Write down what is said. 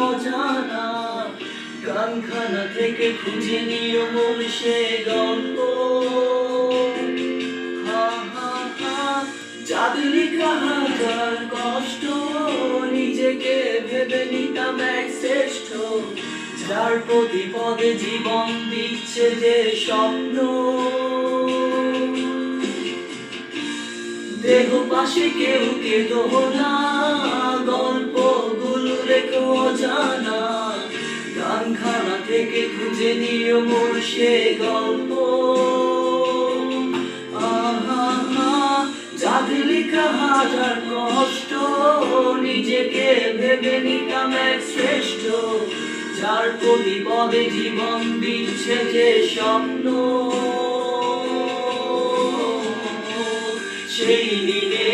অজানা, গানখানা থেকে খুঁজে নিও মূল সে গল্প। হা হা হা, যাদের লেখা হাজার কষ্ট, নিজেকে ভেবে নিতাম এক শ্রেষ্ঠ, যার প্রতি পদে জীবন দিচ্ছে যে স্বপ্ন। দেহ পাশে কেউ কেঁদো না, গল্পগুলো রেখো অজানা, গানখানা থেকে খুঁজে নিও মোর সে গল্প। আহা হা, যাদের লেখা হাজার কষ্ট, নিজেকে ভেবে নিতাম এক শ্রেষ্ঠ, যার প্রতি পদে জীবন দিচ্ছে যে স্বপ্ন। সেই দিনে